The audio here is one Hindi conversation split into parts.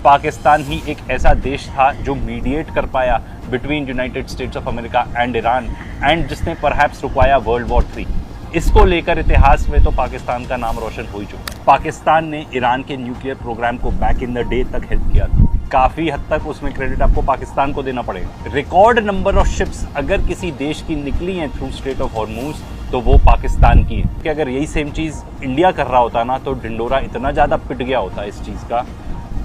पाकिस्तान ही एक ऐसा देश था जो मीडिएट कर पाया between United States of America and Iran and जिसने परहैप्स रुकवाया वर्ल्ड वॉर 3। इसको लेकर इतिहास में तो पाकिस्तान का नाम रोशन हो ही चुका है। पाकिस्तान ने ईरान के न्यूक्लियर प्रोग्राम को बैक इन द डे तक हेल्प किया था। काफी हद तक उसमें क्रेडिट आपको पाकिस्तान को देना पड़ेगा। रिकॉर्ड नंबर ऑफ शिप्स अगर किसी देश की निकली हैं थ्रू स्ट्रेट ऑफ हॉर्मूज तो वो पाकिस्तान की है। कि अगर यही सेम चीज इंडिया कर रहा होता ना तो ढिंडोरा इतना ज्यादा पिट गया होता इस चीज का।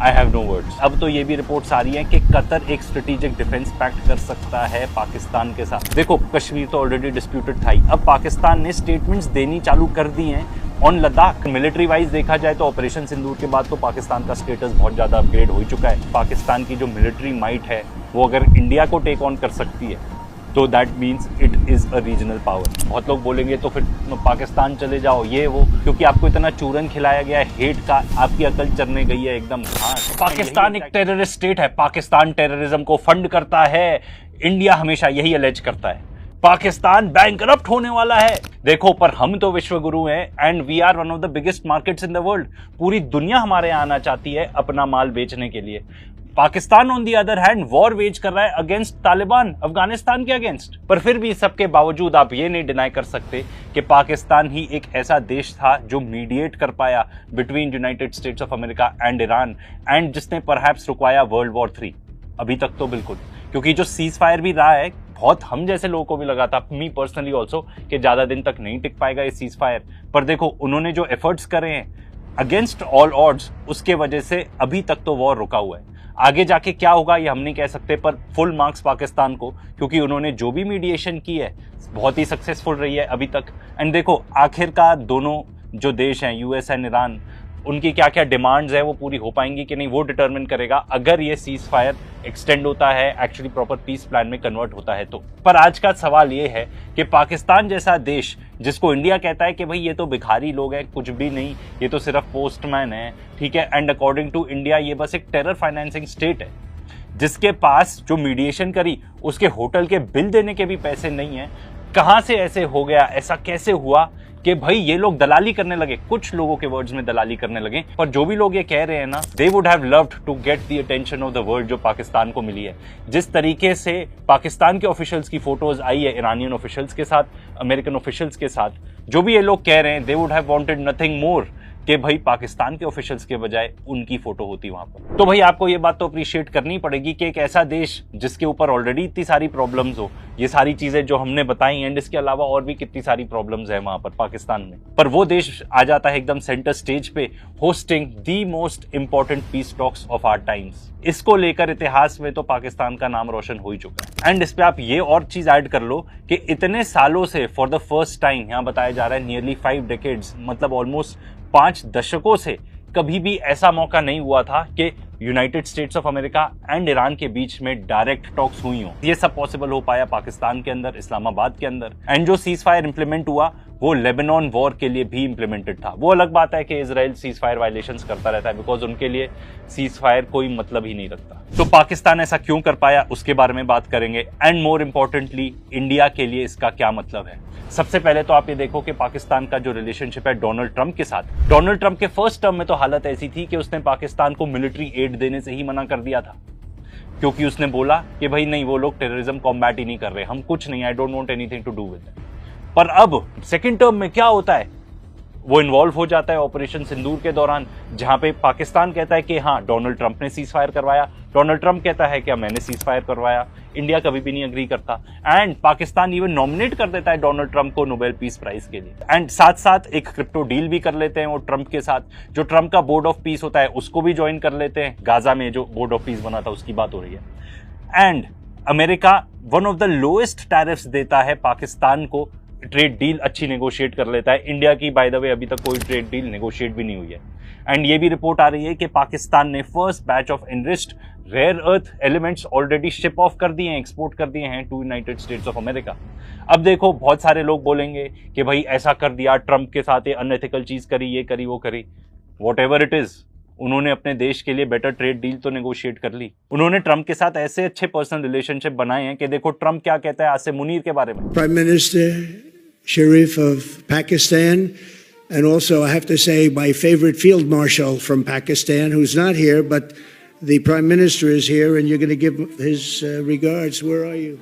I have no words. अब तो ये भी रिपोर्ट्स आ रही हैं कि कतर एक स्ट्रेटेजिक डिफेंस पैक्ट कर सकता है पाकिस्तान के साथ। देखो कश्मीर तो ऑलरेडी डिस्प्यूटेड था ही, अब पाकिस्तान ने स्टेटमेंट्स देनी चालू कर दी हैं ऑन लद्दाख। मिलिट्री वाइज देखा जाए तो ऑपरेशन सिंदूर के बाद तो पाकिस्तान का स्टेटस बहुत ज्यादा अपग्रेड हो चुका है। पाकिस्तान की जो मिलिट्री माइट है वो अगर इंडिया को टेक ऑन कर सकती है तो that means it is a regional power. बहुत लोग बोलेंगे तो फिर पाकिस्तान चले जाओ ये वो, क्योंकि आपको इतना चूरन खिलाया गया है हेट का, आपकी अकल चरने गई है एकदम। पाकिस्तान एक टेररिस्ट स्टेट है, पाकिस्तान टेररिज्म को फंड करता है, इंडिया हमेशा यही अलेज करता है। पाकिस्तान बैंकरप्ट होने वाला है। देखो पर हम तो विश्वगुरु हैं and we are one of the biggest markets in the world. पूरी दुनिया हमारे यहाँ आना चाहती है अपना माल बेचने के लिए। Pakistan on the other hand war wage कर रहा है अगेंस्ट तालिबान, अफगानिस्तान के अगेंस्ट। पर फिर भी सबके बावजूद आप ये नहीं डिनाई कर सकते कि पाकिस्तान ही एक ऐसा देश था जो मीडिएट कर पाया between United States of America and Iran and जिसने परहैप्स रुकवाया वर्ल्ड वॉर 3। अभी तक तो बिल्कुल, क्योंकि जो सीज फायर भी रहा है बहुत हम जैसे लोगों को भी लगा था, मी पर्सनली ऑल्सो, कि ज्यादा दिन तक नहीं टिक पाएगा ये सीज फायर। पर देखो उन्होंने जो एफर्ट्स करे हैं अगेंस्ट ऑल ऑड्स, उसके वजह से अभी तक तो वॉर रुका हुआ है। आगे जाके क्या होगा ये हम नहीं कह सकते, पर फुल मार्क्स पाकिस्तान को, क्योंकि उन्होंने जो भी मीडिएशन की है बहुत ही सक्सेसफुल रही है अभी तक। एंड देखो आखिरकार दोनों जो देश हैं यूएस एंड ईरान, उनकी क्या क्या डिमांड्स है वो पूरी हो पाएंगी कि नहीं वो डिटरमिन करेगा अगर ये सीज फायर एक्सटेंड होता है, एक्चुअली प्रॉपर पीस प्लान में कन्वर्ट होता है तो। पर आज का सवाल ये है कि पाकिस्तान जैसा देश जिसको इंडिया कहता है कि भाई ये तो भिखारी लोग हैं, कुछ भी नहीं, ये तो सिर्फ पोस्टमैन है, ठीक है, एंड अकॉर्डिंग टू इंडिया ये बस एक टेरर फाइनेंसिंग स्टेट है, जिसके पास जो मीडिएशन करी उसके होटल के बिल देने के भी पैसे नहीं है। कहां से ऐसे हो गया, ऐसा कैसे हुआ कि भाई ये लोग दलाली करने लगे? कुछ लोगों के वर्ड्स में दलाली करने लगे, पर जो भी लोग ये कह रहे हैं ना, they would have loved to get the attention of the world जो पाकिस्तान को मिली है। जिस तरीके से पाकिस्तान के ऑफिशियल्स की फोटोज आई है ईरानियन ऑफिशियल्स के साथ, अमेरिकन ऑफिशियल्स के साथ, जो भी ये लोग कह रहे हैं, दे would have wanted nothing more कि भाई पाकिस्तान के ऑफिशियल्स के बजाय उनकी फोटो होती वहां पर। तो भाई आपको ये बात तो अप्रिशिएट करनी पड़ेगी कि एक ऐसा देश जिसके ऊपर ऑलरेडी इतनी सारी प्रॉब्लम्स हो, ये सारी चीजें जो हमने बताई एंड इसके अलावा और भी कितनी सारी प्रॉब्लम्स है वहां पर पाकिस्तान में, पर वो देश आ जाता है एकदम सेंटर स्टेज पे hosting the most important peace talks of our times. इसको लेकर इतिहास में तो पाकिस्तान का नाम रोशन हो ही चुका है। एंड इस पे आप ये और चीज ऐड कर लो कि इतने सालों से फॉर द फर्स्ट टाइम यहाँ बताया जा रहा है नियरली 5 डेकेड्स, मतलब ऑलमोस्ट 5 दशकों से कभी भी ऐसा मौका नहीं हुआ था कि United States of America and Iran के बीच में डायरेक्ट टॉक्स हुई हो। ये सब पॉसिबल हो पाया पाकिस्तान के अंदर, इस्लामाबाद के अंदर। एंड जो सीज फायर इंप्लीमेंट हुआ वो लेबनान वॉर के लिए भी इंप्लीमेंटेड था। वो अलग बात है कि इजराइल सीज फायर वायलेशंस करता रहता है, बिकॉज उनके लिए सीज फायर कोई मतलब ही नहीं रखता। तो पाकिस्तान ऐसा क्यों कर पाया उसके बारे में बात करेंगे, एंड मोर इंपॉर्टेंटली इंडिया के लिए इसका क्या मतलब है। सबसे पहले तो आप ये देखो कि पाकिस्तान का जो रिलेशनशिप है डोनाल्ड ट्रंप के साथ, डोनाल्ड ट्रंप के फर्स्ट टर्म में तो हालत ऐसी थी कि उसने पाकिस्तान को मिलिट्री एड देने से ही मना कर दिया था, क्योंकि उसने बोला कि भाई नहीं, वो लोग टेररिज्म कॉम्बैट ही नहीं कर रहे, हम कुछ नहीं, I don't want anything to do with that. पर अब सेकंड टर्म में क्या होता है, वो इन्वॉल्व हो जाता है ऑपरेशन सिंदूर के दौरान, जहां पे पाकिस्तान कहता है कि हाँ डोनाल्ड ट्रंप ने सीज फायर करवाया, डोनाल्ड ट्रंप कहता है कि मैंने सीज फायर करवाया। इंडिया कभी भी नहीं अग्री करता एंड पाकिस्तान इवन नॉमिनेट कर देता है डोनाल्ड ट्रंप को नोबेल पीस प्राइज के लिए। एंड साथ साथ एक क्रिप्टो डील भी कर लेते हैं वो ट्रंप के साथ, जो ट्रंप का बोर्ड ऑफ पीस होता है उसको भी ज्वाइन कर लेते हैं। गाजा में जो बोर्ड ऑफ पीस बना था उसकी बात हो रही है। And America one of the lowest tariffs देता है पाकिस्तान को, ट्रेड डील अच्छी नेगोशिएट कर लेता है। इंडिया की बाय द वे अभी तक कोई ट्रेड डील नेगोशिएट भी नहीं हुई है। एंड ये भी रिपोर्ट आ रही है कि पाकिस्तान ने first batch of enriched rare earth elements already ship off कर दिए हैं, एक्सपोर्ट कर दिए हैं to United States of America. अब देखो बहुत सारे लोग बोलेंगे कि भाई ऐसा कर दिया, ट्रंप के साथ ये अनएथिकल चीज करी, ये करी, वो करी, वॉट एवर इट इज, उन्होंने अपने देश के लिए बेटर ट्रेड डील तो नेगोशिएट कर ली। उन्होंने ट्रंप के साथ ऐसे अच्छे पर्सनल रिलेशनशिप बनाए हैं कि देखो ट्रंप क्या कहता है आसिम मुनीर के बारे में। Prime minister Sharif of Pakistan, and also I have to say my favorite field marshal from Pakistan, who's not here, but The Prime Minister is here, and you're going to give his regards. Where are you?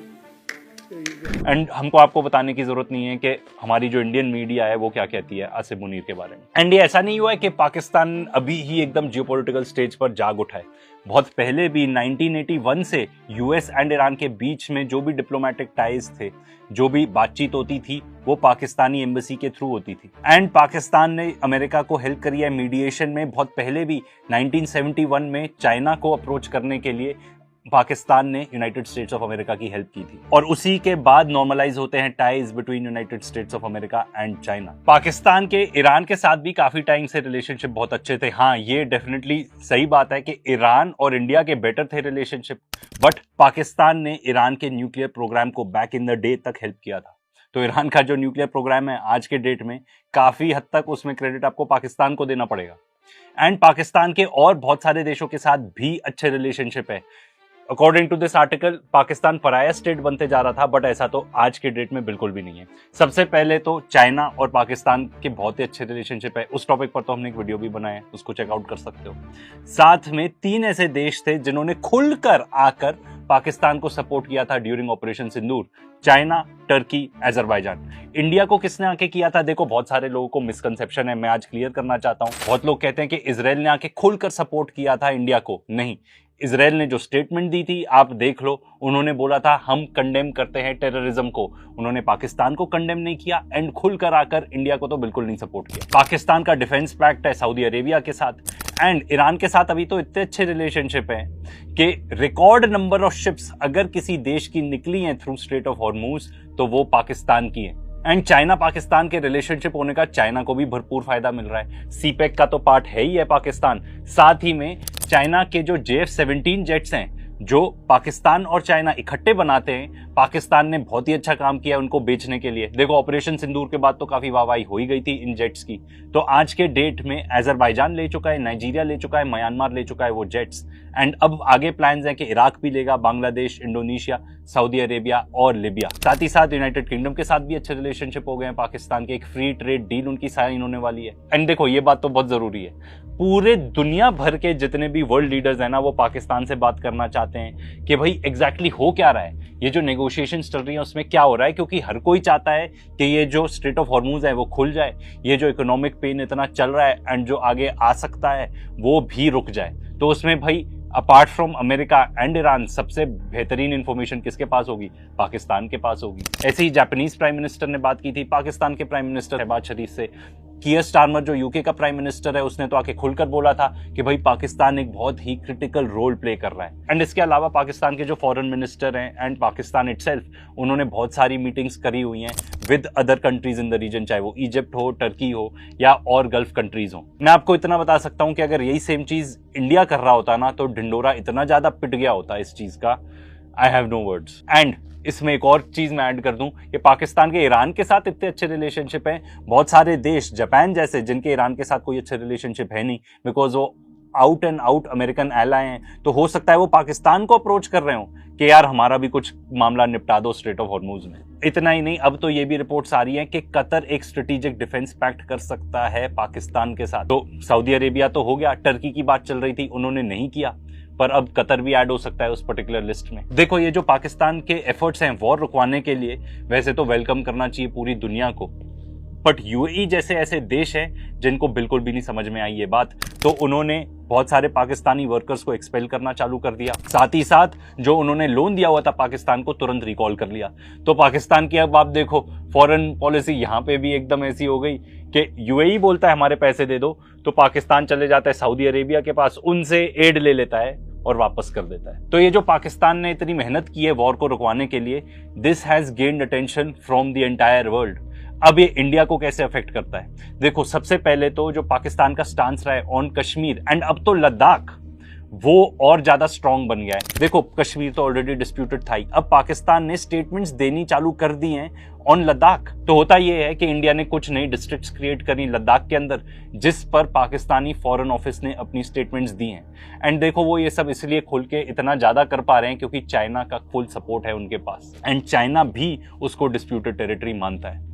And हमको आपको बताने की जरूरत नहीं है कि हमारी जो इंडियन मीडिया है वो क्या कहती है आसिफ मुनीर के बारे में। एंड ये ऐसा नहीं हुआ है कि पाकिस्तान अभी ही एकदम जियोपॉलिटिकल स्टेज पर जाग उठा है। बहुत पहले भी 1981 से यूएस एंड ईरान के बीच में जो भी डिप्लोमेटिक टाइज थे, जो भी बातचीत होती थी, वो पाकिस्तानी एम्बेसी के थ्रू होती थी। एंड पाकिस्तान ने अमेरिका को हेल्प करी है मीडिएशन में। बहुत पहले भी 1971 में चाइना को अप्रोच करने के लिए पाकिस्तान ने यूनाइटेड स्टेट्स ऑफ अमेरिका की हेल्प की थी, और उसी के बाद नॉर्मलाइज होते हैं ties between United States of America and China. Pakistan के ईरान के साथ भी काफी टाइम से रिलेशनशिप बहुत अच्छे थे। हाँ, ये डेफिनेटली सही बात है कि ईरान और इंडिया के बेटर थे रिलेशनशिप, बट पाकिस्तान ने ईरान के न्यूक्लियर प्रोग्राम को बैक इन द डे तक हेल्प किया था। तो ईरान का जो न्यूक्लियर प्रोग्राम है आज के डेट में काफी हद तक उसमें क्रेडिट आपको पाकिस्तान को देना पड़ेगा। एंड पाकिस्तान के और बहुत सारे देशों के साथ भी अच्छे रिलेशनशिप है। According to this article Pakistan pariah state बनते जा रहा था, बट ऐसा तो आज के डेट में बिल्कुल भी नहीं है। सबसे पहले तो चाइना और पाकिस्तान के बहुत ही अच्छे रिलेशनशिप है। उस टॉपिक पर तो हमने एक वीडियो भी बनाया है, उसको चेकआउट कर सकते हो। साथ में 3 ऐसे देश थे जिन्होंने खुलकर आकर पाकिस्तान को सपोर्ट किया था ड्यूरिंग ऑपरेशन सिंदूर: चाइना, टर्की, अजरबैजान। इंडिया को किसने आके किया था? देखो, बहुत सारे लोगों को मिसकंसेप्शन है, मैं आज क्लियर करना चाहता हूं। बहुत लोग कहते हैं कि इजराइल ने आके खुलकर सपोर्ट किया था इंडिया को। नहीं, इजराइल ने जो स्टेटमेंट दी थी आप देख लो, उन्होंने बोला था हम कंडेम करते हैं टेररिज्म को। उन्होंने पाकिस्तान को कंडेम नहीं किया एंड खुलकर आकर इंडिया को तो बिल्कुल नहीं सपोर्ट किया। पाकिस्तान का डिफेंस पैक्ट है सऊदी अरेबिया के साथ, एंड ईरान के साथ अभी तो इतने अच्छे रिलेशनशिप है कि रिकॉर्ड नंबर ऑफ शिप्स अगर किसी देश की निकली हैं थ्रू स्ट्रेट ऑफ हॉर्मुज तो वो पाकिस्तान की है। एंड चाइना पाकिस्तान के रिलेशनशिप होने का चाइना को भी भरपूर फायदा मिल रहा है। सीपेक का तो पार्ट है ही है पाकिस्तान। साथ ही में चाइना के जो JF-17 जेट्स हैं जो पाकिस्तान और चाइना इकट्ठे बनाते हैं, पाकिस्तान ने बहुत ही अच्छा काम किया उनको बेचने के लिए। देखो, ऑपरेशन सिंदूर के बाद तो काफी वाहवाही हो ही गई थी इन जेट्स की। तो आज के डेट में अजरबैजान ले चुका है, नाइजीरिया ले चुका है, म्यांमार ले चुका है वो जेट्स। एंड अब आगे प्लान्स हैं कि इराक भी लेगा, बांग्लादेश, इंडोनेशिया, सऊदी अरेबिया और लिबिया। साथ ही साथ यूनाइटेड किंगडम के साथ भी अच्छे रिलेशनशिप हो गए हैं पाकिस्तान के। एक फ्री ट्रेड डील उनकी साइन होने वाली है। एंड देखो, ये बात तो बहुत जरूरी है, पूरे दुनिया भर के जितने भी वर्ल्ड लीडर्स हैं ना, वो पाकिस्तान से बात करना चाहते हैं कि भाई एग्जैक्टली हो क्या रहा है, ये जो नेगोशिएशंस चल रही है उसमें क्या हो रहा है। क्योंकि हर कोई चाहता है कि ये जो स्ट्रेट ऑफ हॉर्मुज है वो खुल जाए, ये जो इकोनॉमिक पेन इतना चल रहा है एंड जो आगे आ सकता है वो भी रुक जाए। तो उसमें भाई apart from America and Iran सबसे बेहतरीन इंफॉर्मेशन किसके पास होगी? पाकिस्तान के पास होगी। ऐसे ही जापानीज प्राइम मिनिस्टर ने बात की थी पाकिस्तान के प्राइम मिनिस्टर शहबाज शरीफ से। कीयर स्टारमर जो यूके का प्राइम मिनिस्टर है, उसने तो आके खुलकर बोला था कि भाई पाकिस्तान एक बहुत ही क्रिटिकल रोल प्ले कर रहा है। एंड इसके अलावा पाकिस्तान के जो फॉरेन मिनिस्टर हैं एंड पाकिस्तान इटसेल्फ, उन्होंने बहुत सारी मीटिंग्स करी हुई हैं with other countries in the region, चाहे वो इजिप्ट हो, टर्की हो या और गल्फ कंट्रीज हो। मैं आपको इतना बता सकता हूं कि अगर यही सेम चीज इंडिया कर रहा होता ना, तो ढिंडोरा इतना ज्यादा पिट गया होता इस चीज का, I have no words. And इसमें एक और चीज मैं ऐड कर दूं कि पाकिस्तान के ईरान के साथ इतने अच्छे रिलेशनशिप हैं। बहुत सारे देश, जापान जैसे, जिनके ईरान के साथ कोई अच्छे रिलेशनशिप है नहीं, बिकॉज वो out and out American ally हैं। तो हो सकता है वो पाकिस्तान को अप्रोच कर रहे हो कि यार हमारा भी कुछ मामला निपटा दो स्ट्रेट ऑफ हॉर्मुज में। इतना ही नहीं, अब तो ये भी रिपोर्ट्स आ रही है कि कतर एक स्ट्रेटेजिक डिफेंस पैक्ट कर सकता है पाकिस्तान के साथ। तो सऊदी अरेबिया तो हो गया, टर्की की बात चल रही थी, उन्होंने नहीं किया, पर अब कतर भी ऐड हो सकता है उस पर्टिकुलर लिस्ट में। देखो, ये जो पाकिस्तान के एफर्ट्स हैं वॉर रुकवाने के लिए, वैसे तो वेलकम करना चाहिए पूरी दुनिया को, बट यूएई जैसे ऐसे देश हैं जिनको बिल्कुल भी नहीं समझ में आई ये बात, तो उन्होंने बहुत सारे पाकिस्तानी वर्कर्स को एक्सपेल करना चालू कर दिया। साथ ही साथ जो उन्होंने लोन दिया हुआ था पाकिस्तान को, तुरंत रिकॉल कर लिया। तो पाकिस्तान की अब आप देखो फॉरेन पॉलिसी यहाँ पे भी एकदम ऐसी हो गई कि यूएई बोलता है हमारे पैसे दे दो, तो पाकिस्तान चले जाता है सऊदी अरेबिया के पास, उनसे एड ले लेता है और वापस कर देता है। तो ये जो पाकिस्तान ने इतनी मेहनत की है वॉर को रुकवाने के लिए, this has gained attention from the entire world. अब ये इंडिया को कैसे अफेक्ट करता है? देखो, सबसे पहले तो जो पाकिस्तान का स्टांस रहा है ऑन कश्मीर एंड अब तो लद्दाख, वो और ज्यादा स्ट्रांग बन गया है। देखो, कश्मीर तो ऑलरेडी डिस्प्यूटेड था ही, अब पाकिस्तान ने स्टेटमेंट्स देनी चालू कर दी हैं ऑन लद्दाख। तो होता यह है कि इंडिया ने कुछ नई डिस्ट्रिक्ट्स क्रिएट करी लद्दाख के अंदर, जिस पर पाकिस्तानी फॉरेन ऑफिस ने अपनी स्टेटमेंट्स दी हैं। एंड देखो, वो ये सब इसलिए खुल के इतना ज्यादा कर पा रहे हैं क्योंकि चाइना का फुल सपोर्ट है उनके पास, एंड चाइना भी उसको डिस्प्यूटेड टेरिटरी मानता है।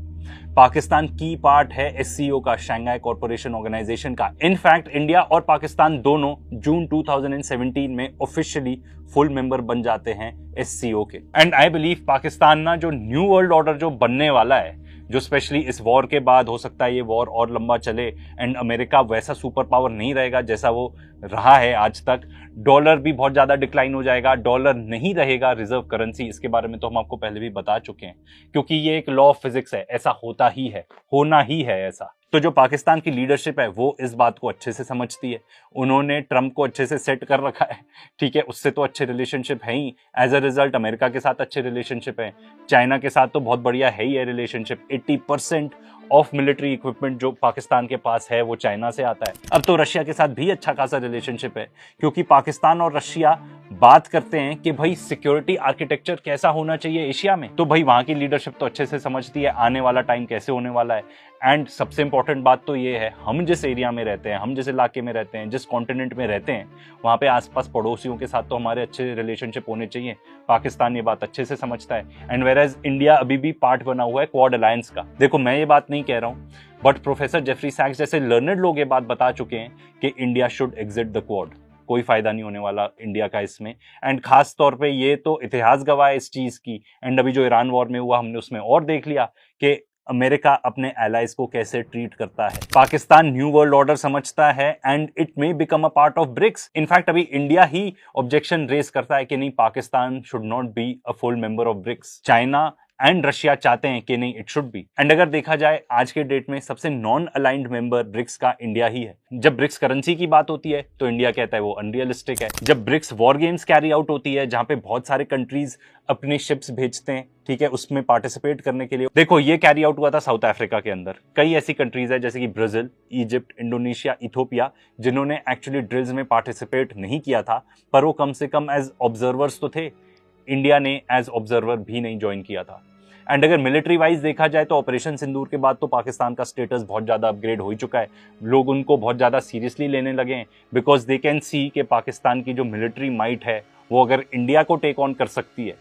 पाकिस्तान की पार्ट है SCO का, शंघाई कॉरपोरेशन ऑर्गेनाइजेशन का। इनफैक्ट इंडिया और पाकिस्तान दोनों जून 2017 में ऑफिशियली फुल मेंबर बन जाते हैं SCO के। एंड आई बिलीव पाकिस्तान ना जो न्यू वर्ल्ड ऑर्डर जो बनने वाला है, जो स्पेशली इस वॉर के बाद हो सकता है ये वॉर और लंबा चले एंड अमेरिका वैसा सुपर पावर नहीं रहेगा जैसा वो रहा है आज तक। डॉलर भी बहुत ज़्यादा डिक्लाइन हो जाएगा, डॉलर नहीं रहेगा रिजर्व करेंसी। इसके बारे में तो हम आपको पहले भी बता चुके हैं, क्योंकि ये एक लॉ ऑफ फिजिक्स है, ऐसा होता ही है, होना ही है ऐसा। तो जो पाकिस्तान की लीडरशिप है वो इस बात को अच्छे से समझती है। उन्होंने ट्रंप को अच्छे से सेट कर रखा है, ठीक है, उससे तो अच्छे रिलेशनशिप है ही। एज अ रिजल्ट अमेरिका के साथ अच्छे रिलेशनशिप है, चाइना के साथ तो बहुत बढ़िया है ही है रिलेशनशिप। 80% ऑफ मिलिट्री इक्विपमेंट जो पाकिस्तान के पास है वो चाइना से आता है। अब तो रशिया के साथ भी अच्छा खासा रिलेशनशिप है, क्योंकि पाकिस्तान और रशिया बात करते हैं कि भाई सिक्योरिटी आर्किटेक्चर कैसा होना चाहिए एशिया में। तो भाई वहां की लीडरशिप तो अच्छे से समझती है आने वाला टाइम कैसे होने वाला है। एंड सबसे इंपॉर्टेंट बात तो ये है, हम जिस एरिया में रहते हैं, हम जिस इलाके में रहते हैं, जिस कॉन्टिनेंट में रहते हैं, वहाँ पे आसपास पड़ोसियों के साथ तो हमारे अच्छे रिलेशनशिप होने चाहिए। पाकिस्तान ये बात अच्छे से समझता है। एंड वेयरएज इंडिया अभी भी पार्ट बना हुआ है क्वाड अलायंस का। देखो मैं ये बात नहीं कह रहा हूँ, बट प्रोफेसर जेफरी सैक्स जैसे लर्नड लोग ये बात बता चुके हैं कि India should exit the quad. कोई फायदा नहीं होने वाला इंडिया का इसमें। एंड खास तौर पे ये तो इतिहास गवाह है इस चीज की। एंड अभी जो ईरान वॉर में हुआ हमने उसमें और देख लिया कि अमेरिका अपने एलाइज को कैसे ट्रीट करता है। पाकिस्तान न्यू वर्ल्ड ऑर्डर समझता है and it may become a part of BRICS. In fact अभी इंडिया ही ऑब्जेक्शन रेज करता है कि नहीं, Pakistan should not be a full member of BRICS. China and Russia चाहते हैं कि नहीं, इट शुड बी। एंड अगर देखा जाए आज के डेट में सबसे नॉन अलाइंड मेंबर ब्रिक्स का इंडिया ही है। जब ब्रिक्स करेंसी की बात होती है तो इंडिया कहता है वो अनरियलिस्टिक है। जब BRICS war games carry out होती है जहां पे बहुत सारे कंट्रीज अपनी शिप्स भेजते हैं, ठीक है, उसमें पार्टिसिपेट करने के लिए, देखो ये कैरी आउट हुआ था साउथ अफ्रीका के अंदर। कई ऐसी कंट्रीज है जैसे कि ब्राजील, इजिप्ट, इंडोनेशिया, इथोपिया, जिन्होंने एक्चुअली ड्रिल्स में पार्टिसिपेट नहीं किया था, पर वो कम से कम एज ऑब्जर्वर्स तो थे। इंडिया ने एज ऑब्जर्वर भी नहीं ज्वाइन किया था। एंड अगर मिलिट्री वाइज देखा जाए तो ऑपरेशन सिंदूर के बाद तो पाकिस्तान का स्टेटस बहुत ज़्यादा अपग्रेड हो चुका है। लोग उनको बहुत ज़्यादा सीरियसली लेने लगे हैं, बिकॉज दे कैन सी कि पाकिस्तान की जो मिलिट्री माइट है वो अगर इंडिया को टेक ऑन कर सकती है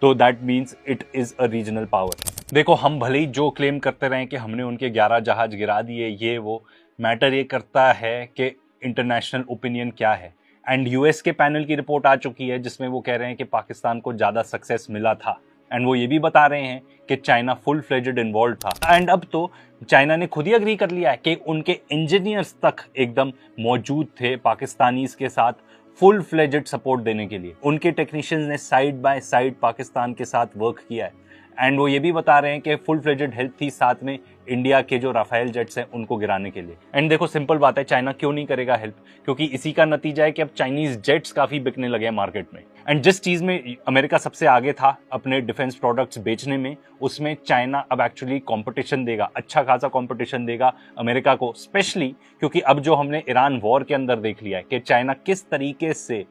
तो that means it is a regional power. देखो हम भले ही जो क्लेम करते रहें कि हमने उनके 11 जहाज गिरा दिए, ये वो, मैटर ये करता है कि इंटरनेशनल ओपिनियन क्या है। एंड यूएस के पैनल की रिपोर्ट आ चुकी है जिसमें वो कह रहे हैं कि पाकिस्तान को ज़्यादा सक्सेस मिला था। एंड वो ये भी बता रहे हैं कि चाइना फुल फ्लेजेड इन्वॉल्व था। एंड अब तो चाइना ने खुद ही अग्री कर लिया है कि उनके इंजीनियर्स तक एकदम मौजूद थे पाकिस्तानीज के साथ फुल फ्लेजेड सपोर्ट देने के लिए। उनके टेक्नीशियंस ने साइड बाय साइड पाकिस्तान के साथ वर्क किया है। एंड वो ये भी बता रहे हैं कि फुल फ्लेजेड हेल्प थी साथ में इंडिया के जो राफेल जेट्स हैं उनको गिराने के लिए। एंड देखो सिंपल बात है, चाइना क्यों नहीं करेगा हेल्प, क्योंकि इसी का नतीजा है कि अब चाइनीज जेट्स काफी बिकने लगे हैं मार्केट में। एंड जिस चीज में अमेरिका सबसे आगे था अपने डिफेंस प्रोडक्ट्स बेचने में, उसमें चाइना अब एक्चुअली कंपटीशन देगा, अच्छा खासा कंपटीशन देगा अमेरिका को, स्पेशली क्योंकि अब जो हमने ईरान वॉर के अंदर देख लिया है कि चाइना किस तरीके से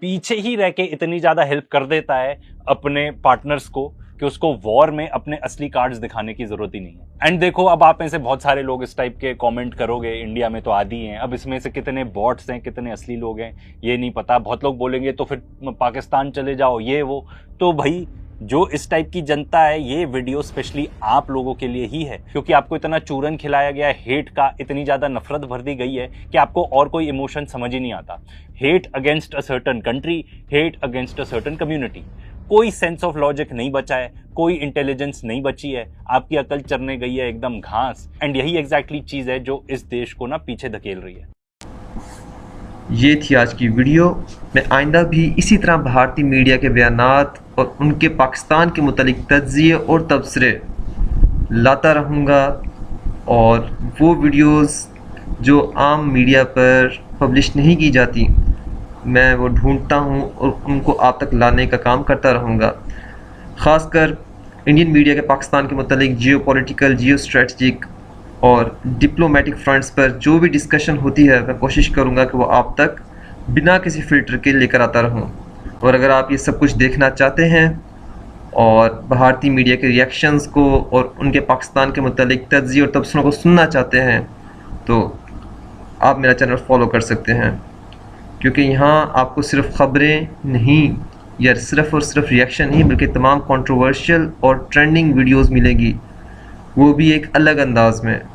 पीछे ही रह के इतनी ज्यादा हेल्प कर देता है अपने पार्टनर्स को कि उसको वॉर में अपने असली कार्ड्स दिखाने की जरूरत ही नहीं है। एंड देखो अब आप में से बहुत सारे लोग इस टाइप के कमेंट करोगे, इंडिया में तो आदि हैं, अब इसमें से कितने बॉट्स हैं कितने असली लोग हैं ये नहीं पता। बहुत लोग बोलेंगे तो फिर पाकिस्तान चले जाओ ये वो। तो भाई जो इस टाइप की जनता है, ये वीडियो स्पेशली आप लोगों के लिए ही है, क्योंकि आपको इतना चूरन खिलाया गया है हेट का, इतनी ज्यादा नफरत भर दी गई है कि आपको और कोई इमोशन समझ ही नहीं आता। Hate against a certain country, hate against a certain community, कोई सेंस ऑफ लॉजिक नहीं बचा है, कोई इंटेलिजेंस नहीं बची है, आपकी अकल चरने गई है एकदम घास। एंड यही एग्जैक्टली चीज है जो इस देश को ना पीछे धकेल रही है। ये थी आज की वीडियो। मैं आइंदा भी इसी तरह भारतीय मीडिया के बयानात और उनके पाकिस्तान के मुतालिक तज्ज़िये और तबसरे लाता रहूँगा, और वो वीडियोस जो आम मीडिया पर पब्लिश नहीं की जाती मैं वो ढूंढता हूँ और उनको आप तक लाने का काम करता रहूँगा। ख़ासकर इंडियन मीडिया के पाकिस्तान के मुतालिक जियोपॉलिटिकल, जियो स्ट्रेटजिक और डिप्लोमेटिक फ्रंट्स पर जो भी डिस्कशन होती है मैं कोशिश करूँगा कि वो आप तक बिना किसी फ़िल्टर के लेकर आता रहूँ। और अगर आप ये सब कुछ देखना चाहते हैं और भारतीय मीडिया के रिएक्शंस को और उनके पाकिस्तान के मुतालिक तज्ज़िये और तबसरों को सुनना चाहते हैं तो आप मेरा चैनल फॉलो कर सकते हैं, क्योंकि यहाँ आपको सिर्फ ख़बरें नहीं या सिर्फ और सिर्फ रिएक्शन नहीं बल्कि तमाम कंट्रोवर्शियल और ट्रेंडिंग वीडियोस मिलेगी वो भी एक अलग अंदाज में।